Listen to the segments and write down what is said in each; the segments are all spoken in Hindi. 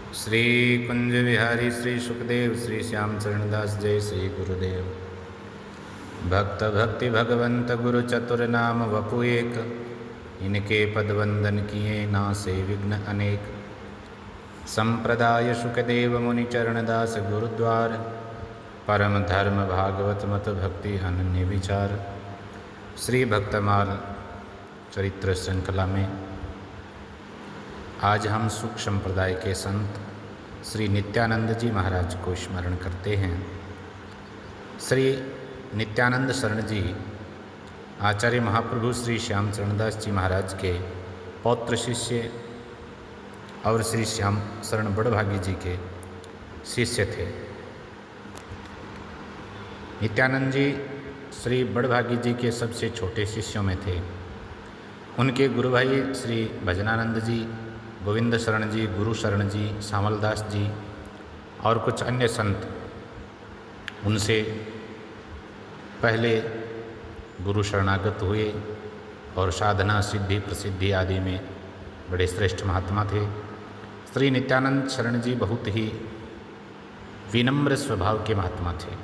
श्री कुंज विहारी श्री सुखदेव श्री श्याम चरणदास जय श्री गुरुदेव। भक्त भक्ति भगवंत गुरु चतुर नाम वपु एक, इनके पद वंदन किए नासे विघ्न अनेक। संप्रदाय सुखदेव मुनि चरणदास गुरुद्वार, परम धर्म भागवत मत भक्ति अनन्य विचार। श्री भक्तमाल चरित्र श्रृंखला में आज हम सुख संप्रदाय के संत श्री नित्यानंद जी महाराज को स्मरण करते हैं। श्री नित्यानंद शरण जी आचार्य महाप्रभु श्री श्याम चरणदास जी महाराज के पौत्र शिष्य और श्री श्याम शरण बड़भागी जी के शिष्य थे। नित्यानंद जी श्री बड़भागी जी के सबसे छोटे शिष्यों में थे। उनके गुरु भाई श्री भजनानंद जी, गोविंद शरण जी, गुरु शरण जी, श्यामलदास जी और कुछ अन्य संत उनसे पहले गुरु शरणागत हुए और साधना सिद्धि प्रसिद्धि आदि में बड़े श्रेष्ठ महात्मा थे। श्री नित्यानंद शरण जी बहुत ही विनम्र स्वभाव के महात्मा थे।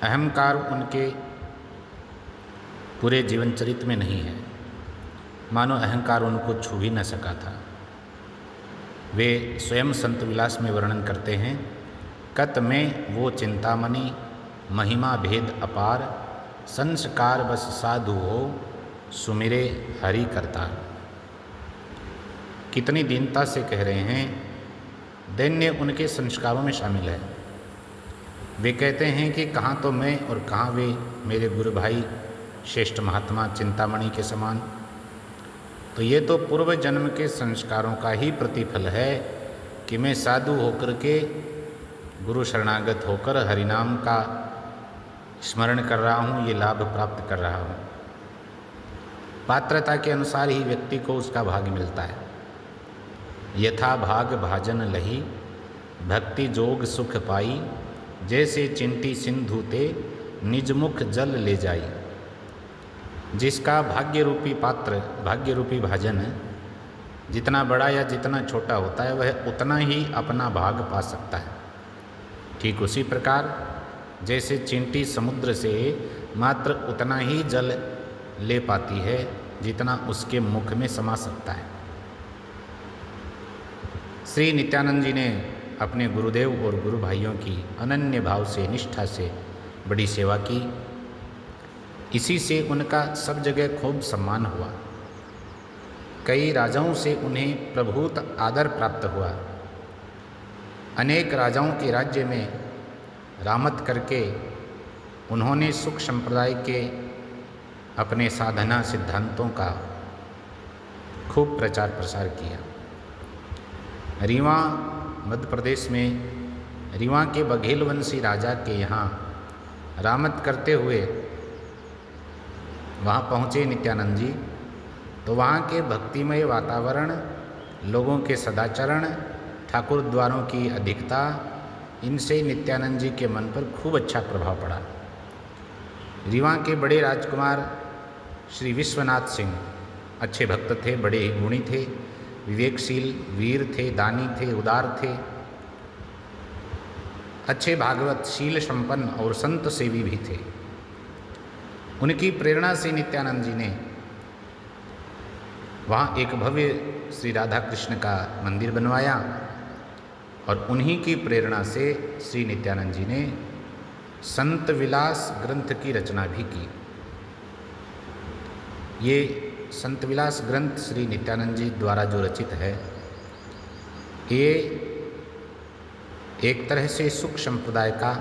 अहंकार उनके पूरे जीवन चरित्र में नहीं है, मानो अहंकार उनको छू भी न सका था। वे स्वयं संत विलास में वर्णन करते हैं, कत में वो चिंतामणि महिमा भेद अपार, संस्कार बस साधु हो सुमिरे हरि करतार। कितनी दीनता से कह रहे हैं, दैन्य उनके संस्कारों में शामिल है। वे कहते हैं कि कहाँ तो मैं और कहाँ वे मेरे गुरु भाई श्रेष्ठ महात्मा चिंतामणि के समान। तो ये तो पूर्व जन्म के संस्कारों का ही प्रतिफल है कि मैं साधु होकर के गुरु शरणागत होकर हरिनाम का स्मरण कर रहा हूँ, ये लाभ प्राप्त कर रहा हूँ। पात्रता के अनुसार ही व्यक्ति को उसका भाग मिलता है। यथा भाग भाजन लही, भक्ति जोग सुख पाई, जैसे चिंटी सिंधु ते निज मुख जल ले जाई। जिसका भाग्य रूपी पात्र, भाग्य रूपी भाजन जितना बड़ा या जितना छोटा होता है, वह उतना ही अपना भाग पा सकता है। ठीक उसी प्रकार जैसे चींटी समुद्र से मात्र उतना ही जल ले पाती है जितना उसके मुख में समा सकता है। श्री नित्यानंद जी ने अपने गुरुदेव और गुरु भाइयों की अनन्य भाव से, निष्ठा से बड़ी सेवा की। इसी से उनका सब जगह खूब सम्मान हुआ। कई राजाओं से उन्हें प्रभुत आदर प्राप्त हुआ। अनेक राजाओं के राज्य में रामत करके उन्होंने सुख संप्रदाय के अपने साधना सिद्धांतों का खूब प्रचार प्रसार किया। रीवा मध्य प्रदेश में रीवा के बघेलवंशी राजा के यहाँ रामत करते हुए वहाँ पहुँचे नित्यानंद जी, तो वहाँ के भक्तिमय वातावरण, लोगों के सदाचरण, ठाकुर द्वारों की अधिकता, इनसे नित्यानंद जी के मन पर खूब अच्छा प्रभाव पड़ा। रीवा के बड़े राजकुमार श्री विश्वनाथ सिंह अच्छे भक्त थे, बड़े ही गुणी थे, विवेकशील, वीर थे, दानी थे, उदार थे, अच्छे भागवत शील संपन्न और संत सेवी भी थे। उनकी प्रेरणा से नित्यानंद जी ने वहाँ एक भव्य श्री राधा कृष्ण का मंदिर बनवाया और उन्हीं की प्रेरणा से श्री नित्यानंद जी ने संत विलास ग्रंथ की रचना भी की। ये संत विलास ग्रंथ श्री नित्यानंद जी द्वारा जो रचित है, ये एक तरह से सुख संप्रदाय का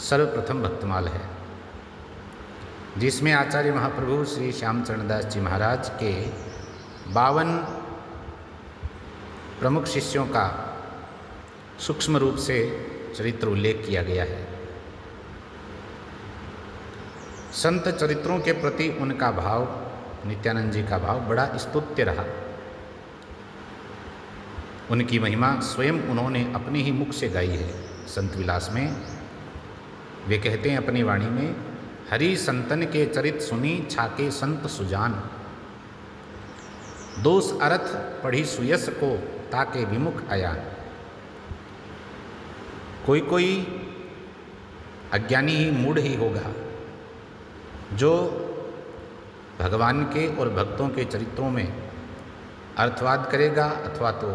सर्वप्रथम भक्तमाल है, जिसमें आचार्य महाप्रभु श्री श्याम चरणदास जी महाराज के 52 प्रमुख शिष्यों का सूक्ष्म रूप से चरित्र उल्लेख किया गया है। संत चरित्रों के प्रति उनका भाव, नित्यानंद जी का भाव बड़ा स्तुत्य रहा। उनकी महिमा स्वयं उन्होंने अपने ही मुख से गाई है। संत विलास में वे कहते हैं अपनी वाणी में, हरि संतन के चरित सुनी छाके संत सुजान, दोष अर्थ पढ़ी सुयस को ताके विमुख आया। कोई कोई अज्ञानी ही मूढ़ ही होगा जो भगवान के और भक्तों के चरित्रों में अर्थवाद करेगा अथवा तो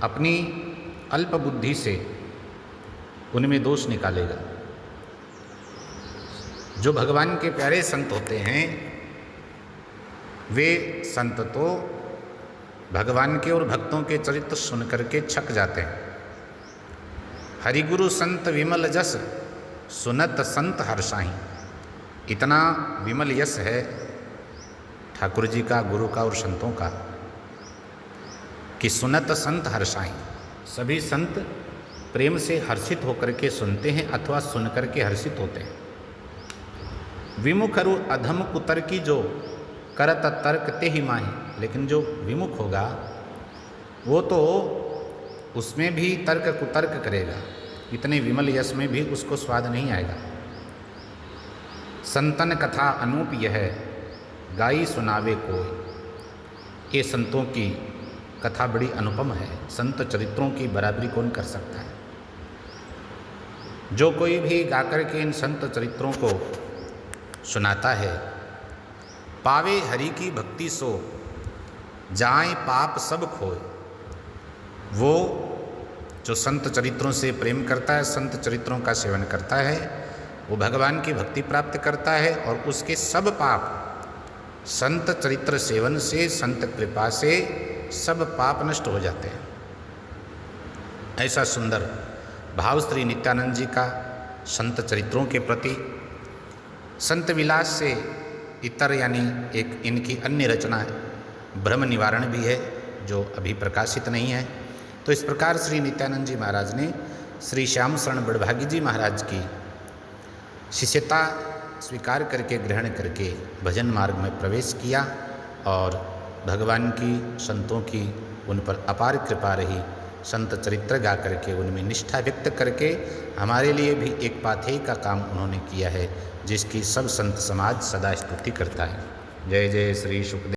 अपनी अल्प बुद्धि से उनमें दोष निकालेगा। जो भगवान के प्यारे संत होते हैं वे संत तो भगवान के और भक्तों के चरित्र सुन करके छक जाते हैं। हरिगुरु संत विमल जस सुनत संत हर्षाही। इतना विमल यश है ठाकुर जी का, गुरु का और संतों का कि सुनत संत हर्षाई। सभी संत प्रेम से हर्षित होकर के सुनते हैं अथवा सुन करके हर्षित होते हैं। विमुख और अधम कुतर की जो करत तर्क ते ही माही। लेकिन जो विमुख होगा वो तो उसमें भी तर्क कुतर्क करेगा, इतने विमल यश में भी उसको स्वाद नहीं आएगा। संतन कथा अनूप यह गाई सुनावे कोई। ये संतों की कथा बड़ी अनुपम है, संत चरित्रों की बराबरी कौन कर सकता है। जो कोई भी गाकर के इन संत चरित्रों को सुनाता है, पावे हरि की भक्ति सो जाए पाप सब खोए। वो जो संत चरित्रों से प्रेम करता है, संत चरित्रों का सेवन करता है, वो भगवान की भक्ति प्राप्त करता है और उसके सब पाप संत चरित्र सेवन से, संत कृपा से सब पाप नष्ट हो जाते हैं। ऐसा सुंदर भाव श्री नित्यानंद जी का संत चरित्रों के प्रति। संत विलास से इतर यानी एक इनकी अन्य रचना है, ब्रह्म निवारण भी है जो अभी प्रकाशित नहीं है। तो इस प्रकार श्री नित्यानंद जी महाराज ने श्री श्याम शरण बड़भागी जी महाराज की शिष्यता स्वीकार करके ग्रहण करके भजन मार्ग में प्रवेश किया और भगवान की, संतों की उन पर अपार कृपा रही। संत चरित्र गा करके उनमें निष्ठा व्यक्त करके हमारे लिए भी एक पाथेय का काम उन्होंने किया है, जिसकी सब संत समाज सदा स्तुति करता है। जय जय श्री सुखदेव।